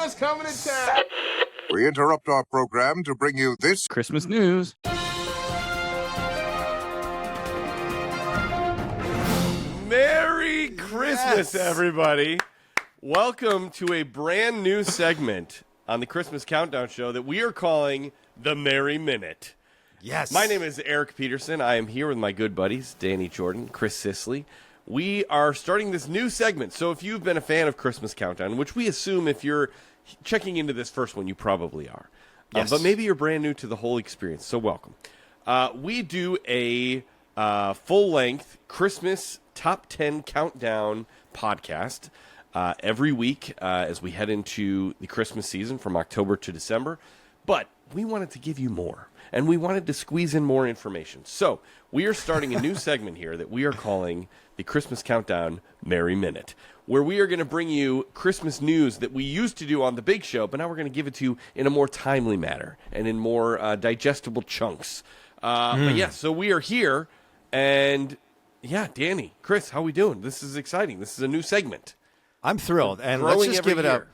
Santa's coming to town. We interrupt our program to bring you this Christmas news. Merry Christmas, everybody. Welcome to a brand new segment on the Christmas Countdown Show that we are calling the Merry Minute. Yes. My name is Eric Petersen. I am here with my good buddies, Danny Jordan, Chris Sisley. We are starting this new segment. So if you've been a fan of Christmas Countdown, which we assume if you're checking into this first one, you probably are. Yes. But maybe you're brand new to the whole experience, so welcome. We do a full-length Christmas Top 10 Countdown podcast every week as we head into the Christmas season from October to December. But we wanted to give you more, and we wanted to squeeze in more information. So we are starting a new segment here that we are calling the Christmas Countdown Merry Minute, where we are going to bring you Christmas news that we used to do on the big show, but now we're going to give it to you in a more timely manner and in more digestible chunks. But yeah, so we are here, and yeah, Danny, Chris, how we doing? This is exciting. This is a new segment. I'm thrilled, and let's just give it up.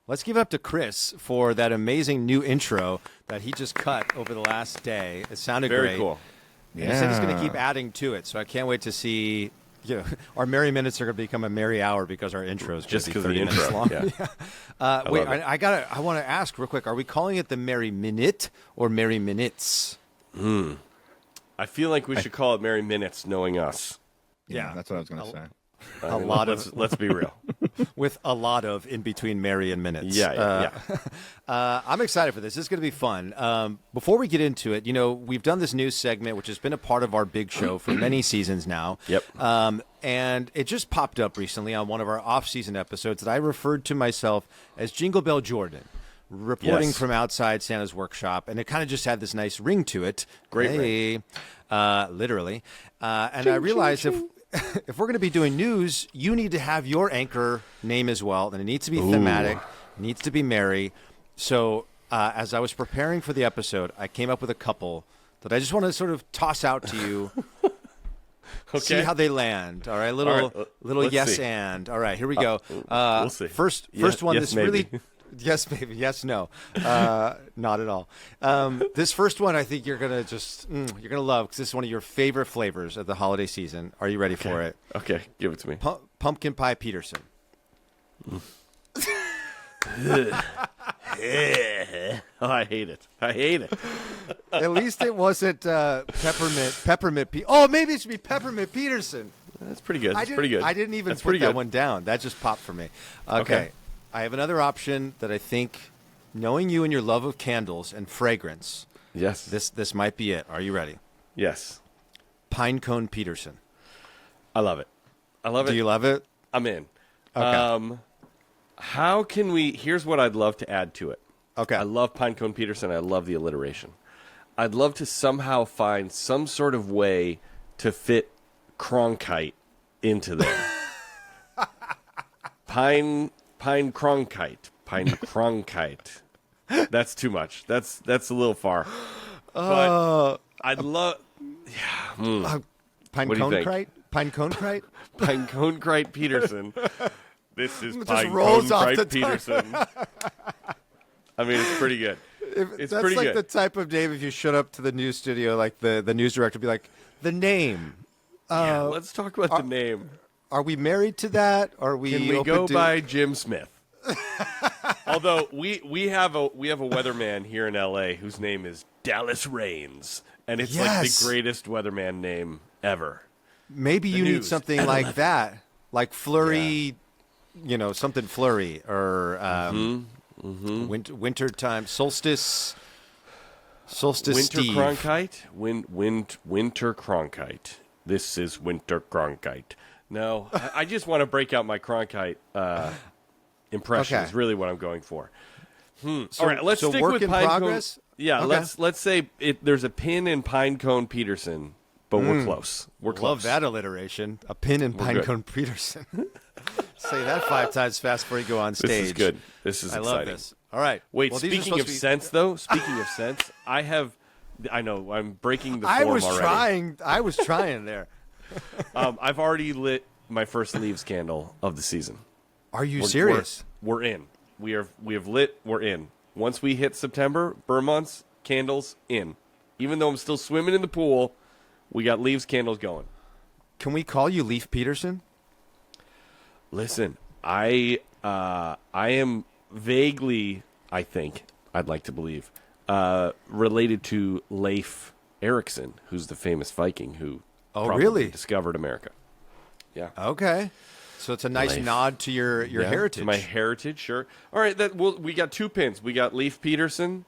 Let's give it up to Chris for that amazing new intro that he just cut over the last day. It sounded Very great. cool. And he said he's going to keep adding to it, so I can't wait to see. You know, our merry minutes are going to become a merry hour because our intro is Just going to be 30 because of the minutes intro. long. Yeah. Wait, love it. I want to ask real quick: are we calling it the Merry Minute or Merry Minutes? I feel like we should call it Merry Minutes, knowing us. Yeah, That's what I was going to say. a lot of Let's be real. with a lot of in between Merry and Minutes. Yeah. I'm excited for this. This is going to be fun. Before we get into it, you know, we've done this news segment, which has been a part of our big show for many seasons now. Yep. And it just popped up recently on one of our off-season episodes that I referred to myself as Jingle Bell Jordan, reporting Yes. from outside Santa's workshop, and it kind of just had this nice ring to it. Great ring. Literally. And I realized if we're going to be doing news, you need to have your anchor name as well, and it needs to be thematic, needs to be merry. So as I was preparing for the episode, I came up with a couple that I just want to sort of toss out to you. Okay. See how they land. All right, little let's yes see. and. All right, here we go. We'll see. First Yes, one. yes, This maybe. really. Yes, maybe. Yes, no. Not at all. This first one, I think you're gonna you're gonna love because this is one of your favorite flavors of the holiday season. Are you ready for it? Okay, give it to me. Pumpkin pie Petersen. Oh, I hate it. I hate it. At least it wasn't peppermint. Oh, maybe it should be peppermint Petersen. That's pretty good. That's pretty good. I didn't even That's put pretty that good. one down. That just popped for me. Okay. I have another option that I think, knowing you and your love of candles and fragrance, Yes. this might be it. Are you ready? Yes. Pine cone Petersen. I love it. I love it. Do you love it? I'm in. Okay. How can we? Here's what I'd love to add to it. Okay. I love Pinecone Peterson. I love the alliteration. I'd love to somehow find some sort of way to fit Cronkite into there. Pine Cronkite. That's too much. That's a little far. But I'd love. Yeah. Pine What do you cone think? crite? Pine cone crite? Pinecone Crite Peterson. This is just rolls Pinecone off Crite the tongue. Peterson. I mean, it's pretty good. It's That's pretty like good. the type of name if you showed up to the news studio, like the news director would be like, the name. Yeah, let's talk about the name. Are we married to that? Are we Can we open go to- by Jim Smith? Although we have a weatherman here in LA whose name is Dallas Raines, and it's like Yes. the greatest weatherman name ever. Maybe you need news. something like that, like Flurry, something Flurry or winter time, solstice Winter Steve. Cronkite, Winter Cronkite. This is Winter Cronkite. No, I just want to break out my Cronkite impression. Okay. Is really what I'm going for. So, All right, let's so stick work with in Pinecone. progress. Yeah, Okay. let's say there's a pin in Pinecone Peterson, but we're close. We're close. Love that alliteration. A pin in good. Pinecone Peterson. Say that 5 times fast before you go on stage. This is good. This is I exciting. love this. All right. Wait, Well, these are speaking supposed of to be- scents, though, speaking of scents, I know, I'm breaking the form I was already. trying there. I've already lit my first leaves candle of the season. Are you We're- serious? We're in. We have lit. We're in. Once we hit September, burn months, candles in. Even though I'm still swimming in the pool, we got leaves, candles going. Can we call you Leaf Petersen? Listen, I am vaguely, I think, I'd like to believe, related to Leif Erikson, who's the famous Viking who really discovered America. Yeah. Okay. So it's a nice Leif. nod to your heritage. To my heritage, sure. All right, we got 2 pins. We got Leif Petersen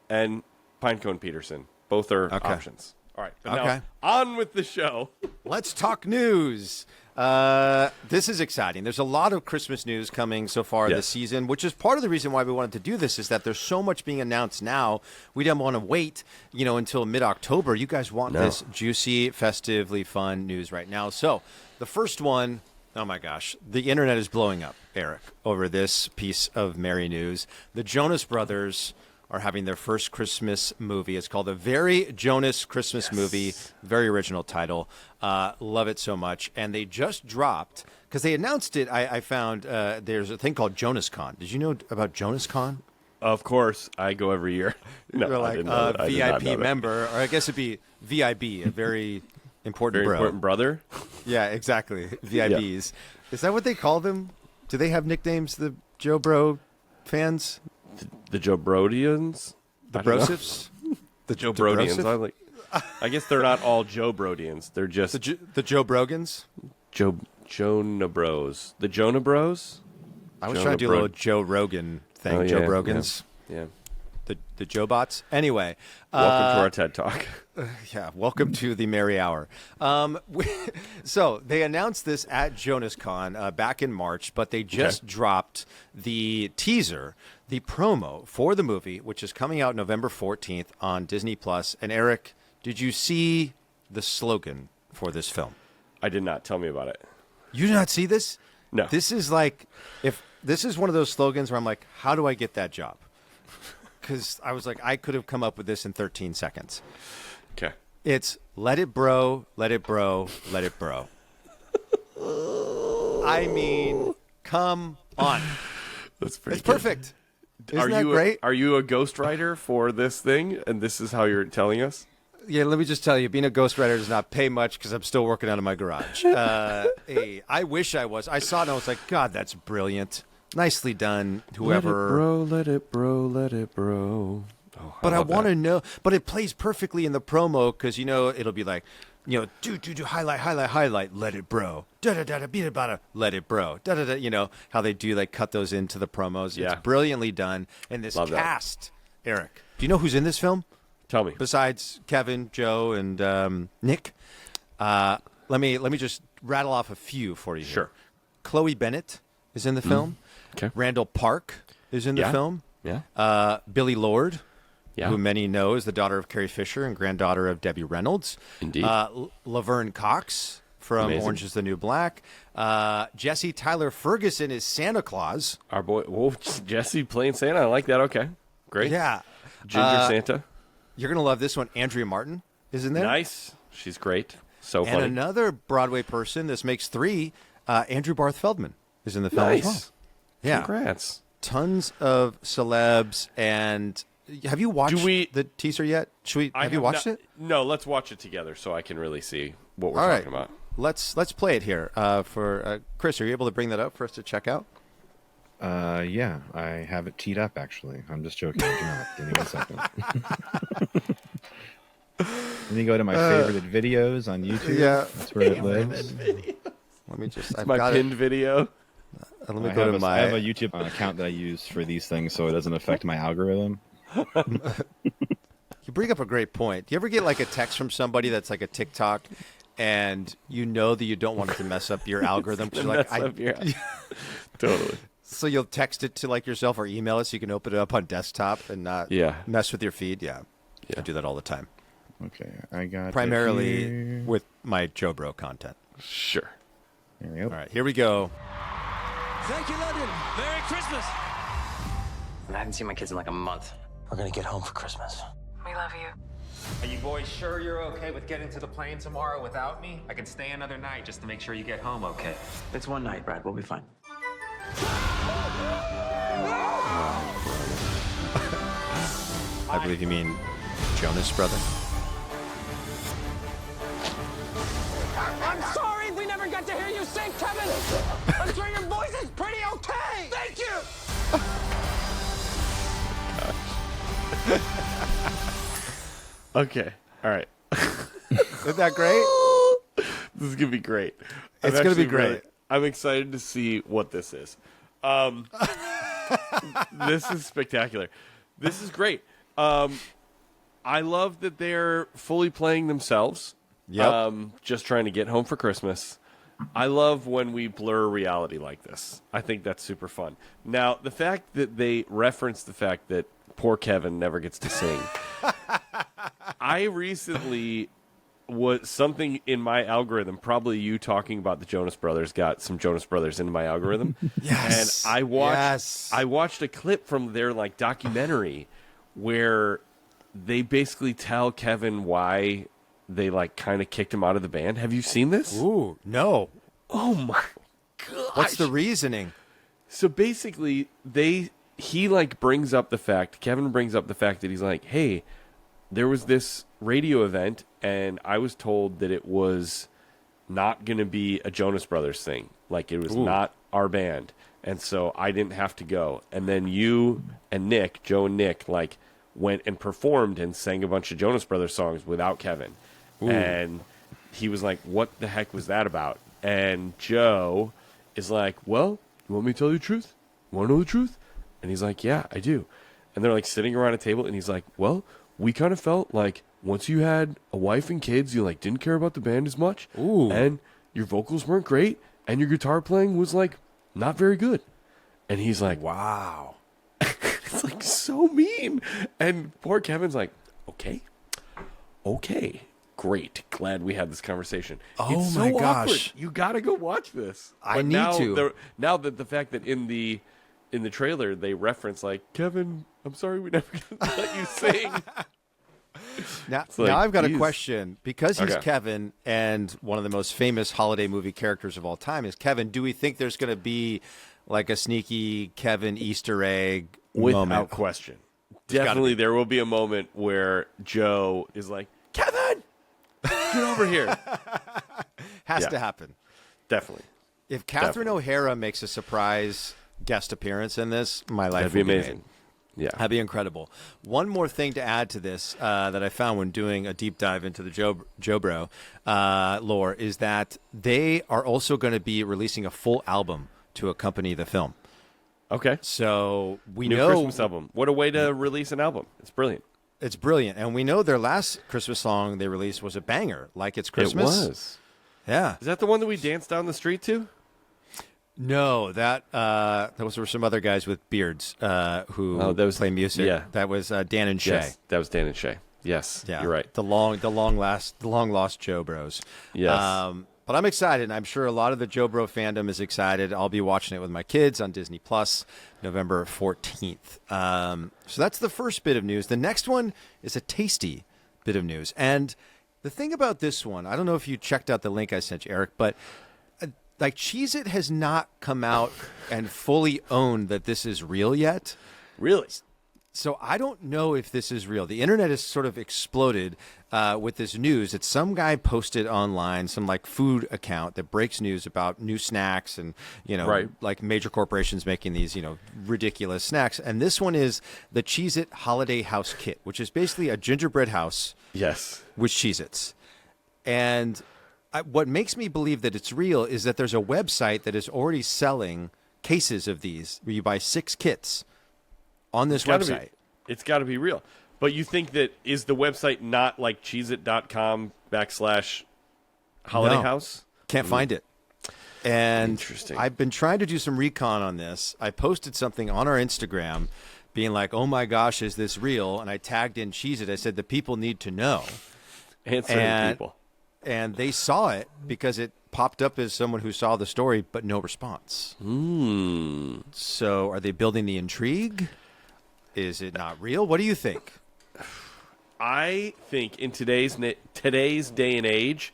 and Pinecone Petersen. Both are options. All right. But now, on with the show. Let's talk news. This is exciting. There's a lot of Christmas news coming so far this season, which is part of the reason why we wanted to do this, is that there's so much being announced now. We didn't want to wait, until mid-October. You guys want this juicy, festively fun news right now. So the first one, oh my gosh, the internet is blowing up, Eric, over this piece of merry news. The Jonas Brothers are having their first Christmas movie. It's called A Very Jonas Christmas Movie. Very original title. Love it so much. And they just dropped, because they announced it, I found there's a thing called JonasCon. Did you know about JonasCon? Of course. I go every year. No, You're like a VIP member, or I guess it'd be VIB, a very important Very important brother. Yeah, exactly. VIBs. Is that what they call them? Do they have nicknames, the Joe Bro fans? The Joe Brodians? The Brosifs? The Joe Brodians. I guess they're not all Joe Brodians. They're just the Joe Brogans? Jonah Bros. The Jonah Bros? I was trying to do a little Joe Rogan thing. Oh, Joe yeah, Brogans. Yeah. The Joe Bots. Anyway. Welcome to our TED Talk. Yeah, welcome to the merry hour. So they announced this at JonasCon back in March, but they just dropped the teaser, the promo for the movie, which is coming out November 14th on Disney+. And Eric, did you see the slogan for this film? I did not. Tell me about it. You did not see this? No. This is this is one of those slogans where I'm like, how do I get that job? Because I was like, I could have come up with this in 13 seconds. Okay. It's let it bro, let it bro, let it bro. I mean, come on. That's pretty It's perfect. Isn't that great? Are you a ghostwriter for this thing, and this is how you're telling us? Yeah, let me just tell you, being a ghostwriter does not pay much because I'm still working out of my garage. I wish I was. I saw it and I was like, God, that's brilliant. Nicely done, whoever. Let it bro, let it bro. Oh, but I want to know. But it plays perfectly in the promo because, it'll be like, do, highlight, let it bro. Da-da-da-da, beat about it, let it bro. Da-da-da, how they do, cut those into the promos. Yeah. It's brilliantly done. And this cast, Eric, do you know who's in this film? Tell me. Besides Kevin, Joe, and Nick, let me just rattle off a few for you. Sure. Here. Chloe Bennett is in the film. Okay. Randall Park is in the film. Yeah. Billy Lord, Yeah. who many know is the daughter of Carrie Fisher and granddaughter of Debbie Reynolds. Indeed. Laverne Cox from Amazing. Orange is the New Black. Jesse Tyler Ferguson is Santa Claus. Our boy, Jesse playing Santa. I like that. Okay. Great. Yeah. Ginger Santa. You're going to love this one. Andrea Martin is in there. Nice. She's great. So And funny. another Broadway person, this makes 3, Andrew Barth Feldman is in the film Nice. as well. Yeah. Congrats. Tons of celebs. And have you watched the teaser yet? Have you watched it? No, let's watch it together so I can really see what we're All talking right. about. Let's play it here. For Chris, are you able to bring that up for us to check out? Yeah, I have it teed up, actually. I'm just joking. Do not. Give me a second. Let me go to my favorited videos on YouTube. Yeah. That's where it lives. Let me just. It's my pinned video. Let me go to my. I have a YouTube account that I use for these things so it doesn't affect my algorithm. You bring up a great point. Do you ever get a text from somebody that's like a TikTok and you know that you don't want it to mess up your algorithm? 'Cause you're like, Totally. So you'll text it to yourself or email it so you can open it up on desktop and not mess with your feed? Yeah. I do that all the time. Okay, I got primarily it here. with my Joe Bro content. Sure. There we go. All right, here we go. Thank you, London. Merry Christmas. I haven't seen my kids in a month. We're gonna get home for Christmas. We love you. Are you boys sure you're okay with getting to the plane tomorrow without me? I can stay another night just to make sure you get home okay. It's one night, Brad. We'll be fine. I believe you mean Jonas Brothers. I'm sorry we never got to hear you sing, Kevin. I'm sure your voice is pretty okay. Thank you. Okay. All right. Isn't that great? This is going to be great. It's going to be great. I'm excited to see what this is. This is spectacular. This is great. I love that they're fully playing themselves. Yep. Just trying to get home for Christmas. I love when we blur reality like this. I think that's super fun. Now, the fact that they reference the fact that poor Kevin never gets to sing. I recently was something in my algorithm, probably you talking about the Jonas Brothers, got some Jonas Brothers into my algorithm. Yes. And I watched a clip from their like documentary where they basically tell Kevin why they like kind of kicked him out of the band. Have you seen this? Ooh, no. Oh my god. What's the reasoning? So basically Kevin brings up the fact that he's like, hey, there was this radio event and I was told that it was not going to be a Jonas Brothers thing. Like it was not our band. And so I didn't have to go. And then you and Nick, Joe and Nick, like went and performed and sang a bunch of Jonas Brothers songs without Kevin. Ooh. And he was like, what the heck was that about? And Joe is like, well, you want me to tell you the truth? You want to know the truth? And he's like, yeah, I do. And they're like sitting around a table and he's like, well, we kind of felt like once you had a wife and kids, you like didn't care about the band as much. Ooh. And your vocals weren't great and your guitar playing was like not very good. And he's like, wow. It's like so mean. And poor Kevin's like, okay, great. Glad we had this conversation. Oh it's my so gosh. awkward. You got to go watch this. I But need now to. Now that the fact that in the trailer they reference like, Kevin, I'm sorry we never let you sing. Now like, I've got a geez. question. Because he's Okay. Kevin and one of the most famous holiday movie characters of all time is Kevin, do we think there's going to be like a sneaky Kevin Easter egg Without moment? question. There's gotta Definitely be. there will be a moment where Joe is like, Kevin, get over here. Has Yeah. to happen. Definitely. If Catherine Definitely. O'Hara makes a surprise guest appearance in this, my life That'd be will amazing. made. Yeah. That'd be incredible. One more thing to add to this that I found when doing a deep dive into the Joe Bro lore is that they are also going to be releasing a full album to accompany the film. Okay. So we New know Christmas album. What a way to release an album. It's brilliant. it's brilliant, and we know their last Christmas song they released was a banger, like It's Christmas. It was. Yeah. Is that the one that we danced down the street to? No, that was there were some other guys with beards who Oh, that was- play music. yeah. That was Dan and Shay. Yes. That was Dan and Shay. Yes. Yeah, You're right. The long lost Joe Bros. Yes. But I'm excited. And I'm sure a lot of the Joe Bro fandom is excited. I'll be watching it with my kids on Disney Plus, November 14th. So that's the first bit of news. The next one is a tasty bit of news. And the thing about this one, I don't know if you checked out the link I sent you, Eric, but like Cheez-It has not come out and fully owned that this is real yet. Really? So I don't know if this is real. The internet has sort of exploded with this news that some guy posted online, some like food account that breaks news about new snacks and, Right. like major corporations making these, ridiculous snacks. And this one is the Cheez-It Holiday House Kit, which is basically a gingerbread house Yes. with Cheez-Its. And what makes me believe that it's real is that there's a website that is already selling cases of these where you buy 6 kits on this website. It's got to be real. But you think that is the website not like cheezit.com/holiday No. house? Can't find it. And Interesting. I've been trying to do some recon on this. I posted something on our Instagram being like, oh my gosh, is this real? And I tagged in Cheez-It. I said, the people need to know. Answering people. And they saw it because it popped up as someone who saw the story, but no response. So are they building the intrigue? Is it not real? What do you think? I think in today's day and age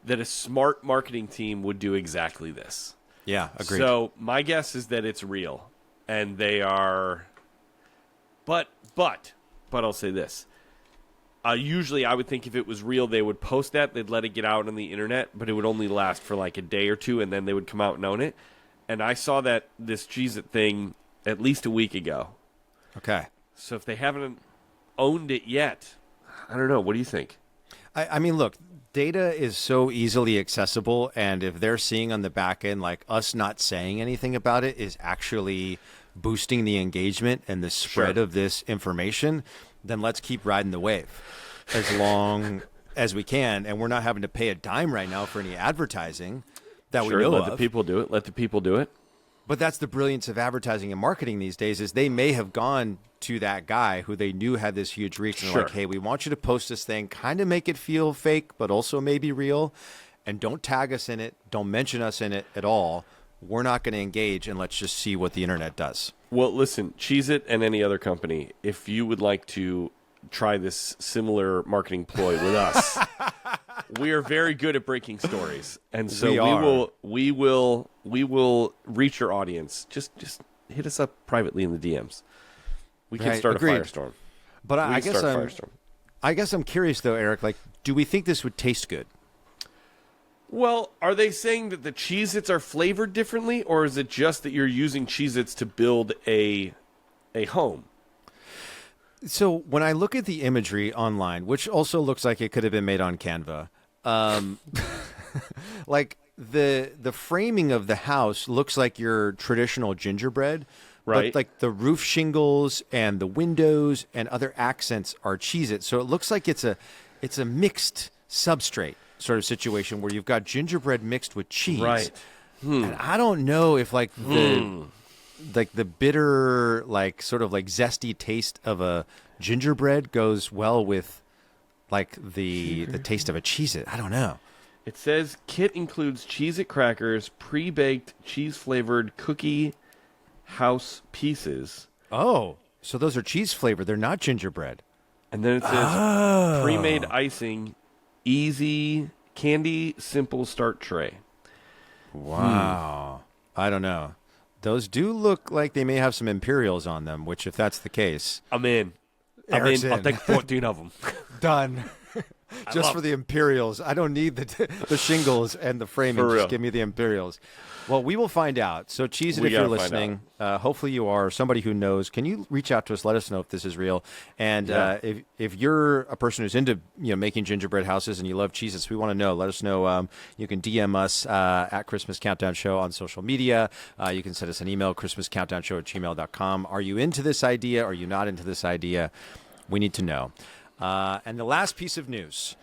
that a smart marketing team would do exactly this. Yeah, agreed. So my guess is that it's real, and they are. But But I'll say this. Usually I would think if it was real, they would post that. They'd let it get out on the internet, but it would only last for like a day or two, and then they would come out and own it. And I saw this Cheez-It thing at least a week ago. Okay. So if they haven't owned it yet, I don't know. What do you think? I mean, look, data is so easily accessible, and if they're seeing on the back end, like us not saying anything about it is actually boosting the engagement and the spread of this information, then let's keep riding the wave as long as we can. And we're not having to pay a dime right now for any advertising that we know let of. the people do it. Let the people do it. But that's the brilliance of advertising and marketing these days is they may have gone to that guy who they knew had this huge reach and they're like, hey, we want you to post this thing, kind of make it feel fake, but also maybe real. And don't tag us in it. Don't mention us in it at all. We're not going to engage, and let's just see what the internet does. Well, listen, Cheez-It and any other company, if you would like to try this similar marketing ploy with us, we are very good at breaking stories, and so we will reach your audience. Just hit us up privately in the DMs. We can start a firestorm. But I guess I'm curious though, Eric. Like, do we think this would taste good? Well, are they saying that the Cheez-Its are flavored differently, or is it just that you're using Cheez-Its to build a home? So when I look at the imagery online, which also looks like it could have been made on Canva, like the framing of the house looks like your traditional gingerbread, right? But like the roof shingles and the windows and other accents are Cheez-It. So it looks like it's a mixed substrate sort of situation where you've got gingerbread mixed with cheese. Right. And I don't know if like the bitter, like sort of like zesty taste of a gingerbread goes well with like the taste of a Cheez-It. I don't know. It says kit includes Cheez-It crackers, pre-baked cheese-flavored cookie house pieces. Oh, so those are cheese flavored. They're not gingerbread. And then it says pre-made icing, easy candy, simple start tray. Wow. I don't know. Those do look like they may have some Imperials on them, which if that's the case. I'm in. Eric's I'll in. take 14 of them. Done. Just for the Imperials. I don't need the shingles and the framing. For real. Just give me the Imperials. Well, we will find out. So Cheez-It, We if you're gotta find listening, hopefully you are, somebody who knows, can you reach out to us, let us know if this is real. And if you're a person who's into making gingerbread houses and you love Cheez-Its, we want to know. Let us know. You can DM us at Christmas Countdown Show on social media. You can send us an email, christmascountdownshow@gmail.com. Are you into this idea? Are you not into this idea? We need to know. And the last piece of news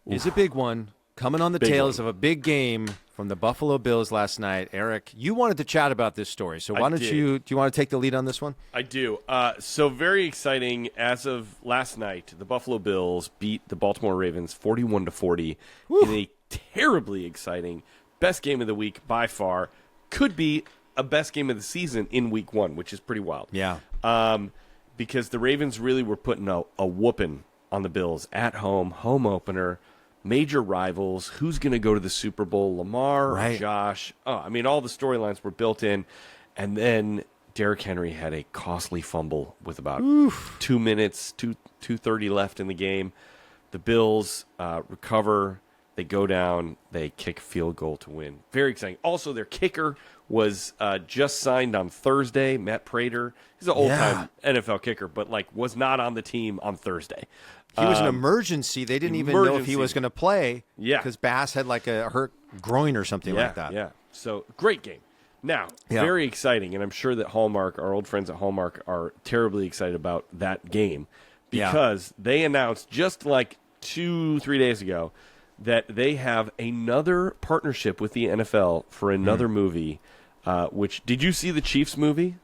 is a big one, coming on the tails of a big game from the Buffalo Bills last night. Eric, you wanted to chat about this story, so why don't you want to take the lead on this one? I do. So very exciting. As of last night, the Buffalo Bills beat the Baltimore Ravens 41-40 in a terribly exciting best game of the week by far. Could be a best game of the season in week one, which is pretty wild. Yeah. Because the Ravens really were putting a whooping on the Bills at home opener. Major rivals. Who's going to go to the Super Bowl? Lamar or Josh? Oh, I mean, all the storylines were built in. And then Derrick Henry had a costly fumble with about 2 minutes, 2:30 left in the game. The Bills recover. They go down. They kick a field goal to win. Very exciting. Also, their kicker was just signed on Thursday. Matt Prater. He's an old-time NFL kicker, but was not on the team on Thursday. He was an emergency. They didn't even know if he was going to play. Yeah. Because Bass had like a hurt groin or something like that. Yeah. So, great game. Now, very exciting, and I'm sure that Hallmark, our old friends at Hallmark, are terribly excited about that game because they announced just 2-3 days ago that they have another partnership with the NFL for another movie, which, did you see the Chiefs movie?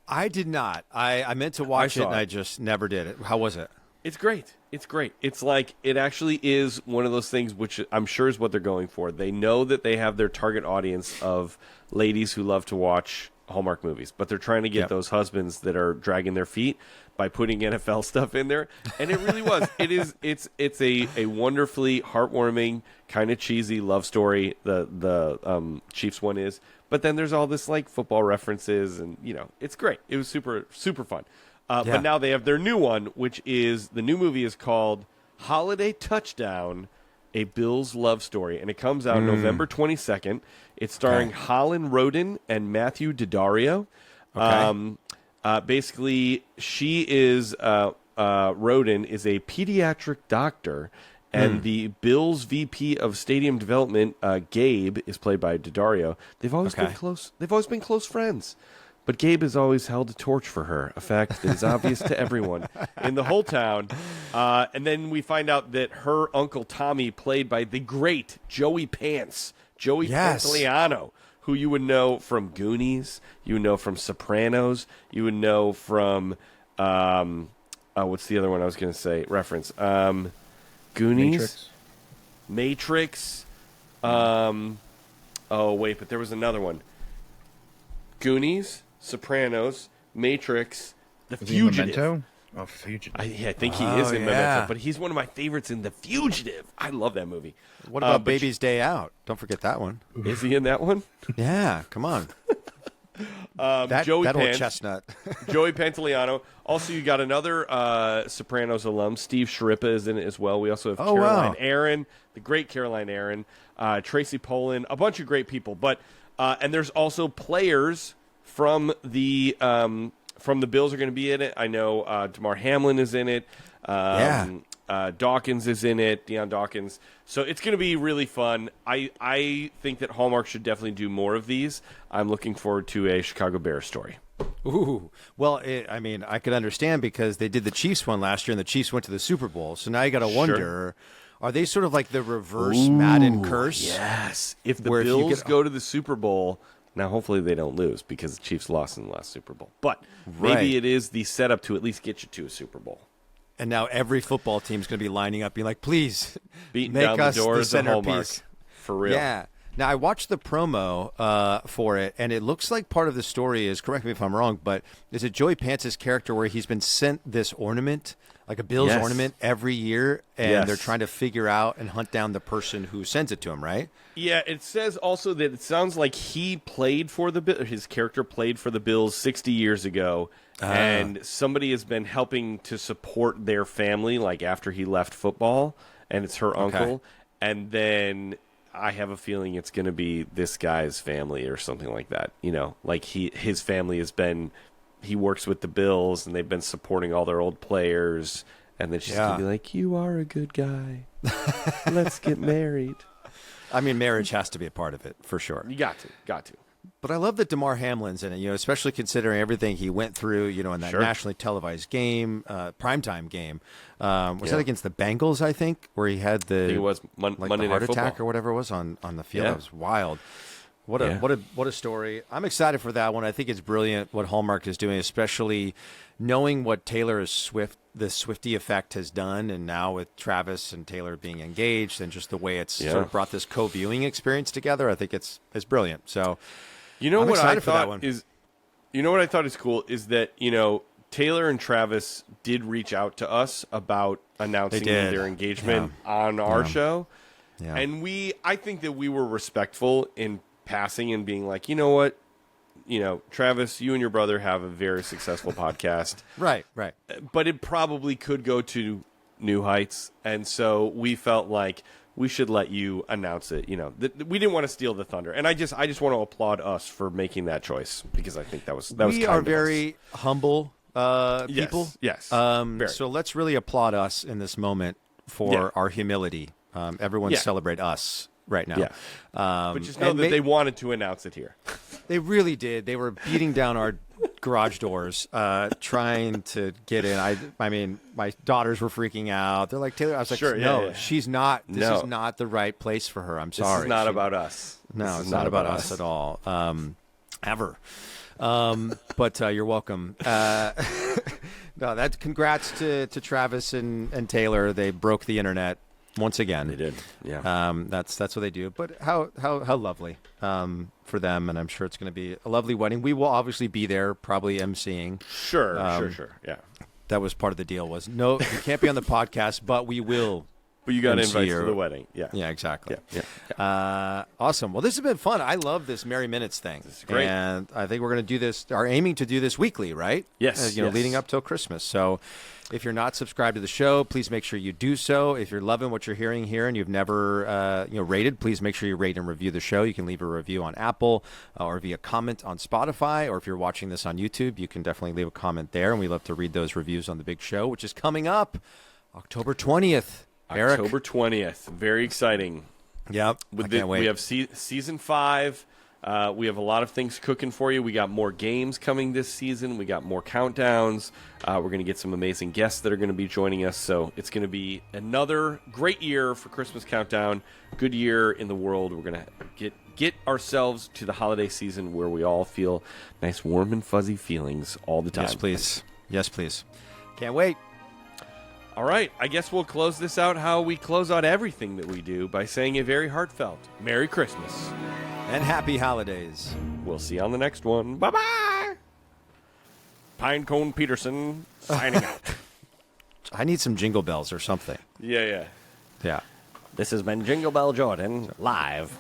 I did not. I meant to watch it, and I just never did it. How was it? It's great. It's great. It's it actually is one of those things which I'm sure is what they're going for. They know that they have their target audience of ladies who love to watch Hallmark movies, but they're trying to get those husbands that are dragging their feet by putting NFL stuff in there. And it really was. It's a wonderfully heartwarming, kind of cheesy love story. The Chiefs one is, but then there's all this football references, and it's great. It was super super fun. But now they have their new one, which is the new movie is called Holiday Touchdown, a Bills Love Story. And it comes out November 22nd. It's starring Holland Roden and Matthew Daddario. Okay. Basically, she is Roden is a pediatric doctor, and the Bills VP of Stadium Development, Gabe, is played by Daddario. They've always been close. They've always been close friends. But Gabe has always held a torch for her, a fact that is obvious to everyone in the whole town. And then we find out that her uncle Tommy, played by the great Joey Pants, Joey Pantoliano, who you would know from Goonies, you would know from Sopranos, you would know from what's the other one I was going to say? Reference. Goonies, Matrix. Oh wait, but there was another one. Goonies, Sopranos, Matrix, The Fugitive. Memento? Oh, Fugitive. I think he is in Memento, but he's one of my favorites in The Fugitive. I love that movie. What about Baby's Day Out? Don't forget that one. Is he in that one? Yeah, come on. Joey that old Pants, chestnut. Joey Pantoliano. Also, you got another Sopranos alum. Steve Sciarippa is in it as well. We also have Caroline Aaron, the great Caroline Aaron, Tracy Pollan, a bunch of great people. But and there's also players from the Bills are going to be in it. I know Damar Hamlin is in it. Dawkins is in it, Deion Dawkins. So it's going to be really fun. I think that Hallmark should definitely do more of these. I'm looking forward to a Chicago Bears story. Ooh. Well, I mean, I could understand because they did the Chiefs one last year, and the Chiefs went to the Super Bowl. So now you got to wonder, are they sort of like the reverse Madden curse? Yes. If the Bills go to the Super Bowl, now hopefully they don't lose because the Chiefs lost in the last Super Bowl. But maybe it is the setup to at least get you to a Super Bowl. And now every football team is going to be lining up, being like, please, beating make down us the doors the of Hallmark. centerpiece. For real. Yeah. Now, I watched the promo for it, and it looks like part of the story is, correct me if I'm wrong, but is it Joey Pants' character where he's been sent this ornament, like a Bills ornament, every year, and they're trying to figure out and hunt down the person who sends it to him, right? Yeah, it says also that it sounds like he played for the Bills, his character played for the Bills 60 years ago, and somebody has been helping to support their family, like after he left football, and it's her uncle, and then I have a feeling it's going to be this guy's family or something like that. You know, like his family has been, he works with the Bills, and they've been supporting all their old players, and then she's going to be like, you are a good guy. Let's get married. I mean, marriage has to be a part of it, for sure. You got to. But I love that Damar Hamlin's in it, especially considering everything he went through, in that nationally televised game, primetime game. Was that against the Bengals, I think, where he had it was Monday the Night heart Football. attack or whatever it was on the field? That was wild. What a story. I'm excited for that one. I think it's brilliant what Hallmark is doing, especially knowing what the Swiftie effect has done, and now with Travis and Taylor being engaged, and just the way it's sort of brought this co-viewing experience together. I think it's brilliant. So I'm what I excited for that thought one. what I thought is cool is that Taylor and Travis did reach out to us about announcing their engagement on our show, and I think that we were respectful in passing and being like, you know what, Travis, you and your brother have a very successful podcast, right, but it probably could go to new heights, and so we felt like we should let you announce it. We didn't want to steal the thunder, and I just want to applaud us for making that choice, because I think that was we are very humble people. Yes. So let's really applaud us in this moment for our humility. Everyone celebrate us right now. Yeah. But just know that they wanted to announce it here. They really did. They were beating down our garage doors, trying to get in. I mean, my daughters were freaking out. They're like, Taylor. I was like, no, she's not. This is not the right place for her. I'm sorry. This is not about us. No, it's not about us at all. Ever. But you're welcome. No, congrats to Travis and Taylor. They broke the internet once again. They did. Yeah. That's what they do. But how lovely for them, and I'm sure it's going to be a lovely wedding. We will obviously be there, probably emceeing. Sure. Yeah. That was part of the deal. Was no, you can't be on the podcast, but we will But you got MC invites or- to the wedding. Yeah. Yeah, exactly. Yeah. Awesome. Well, this has been fun. I love this Merry Minutes thing. This is great. And I think we're going to do this, are aiming to do this weekly, right? Yes, yes. Leading up till Christmas. So if you're not subscribed to the show, please make sure you do so. If you're loving what you're hearing here and you've never rated, please make sure you rate and review the show. You can leave a review on Apple or via comment on Spotify. Or if you're watching this on YouTube, you can definitely leave a comment there. And we love to read those reviews on the big show, which is coming up October 20th. Eric? October 20th. Very exciting. Yep. I can't wait. We have season 5. We have a lot of things cooking for you. We got more games coming this season. We got more countdowns. We're going to get some amazing guests that are going to be joining us. So it's going to be another great year for Christmas Countdown. Good year in the world. We're going to get ourselves to the holiday season where we all feel nice, warm, and fuzzy feelings all the time. Yes, please. Yes, please. Can't wait. All right, I guess we'll close this out how we close out everything that we do by saying a very heartfelt Merry Christmas. And happy holidays. We'll see you on the next one. Bye-bye. Pinecone Petersen signing out. I need some jingle bells or something. Yeah. Yeah. This has been Jingle Bell Jordan live.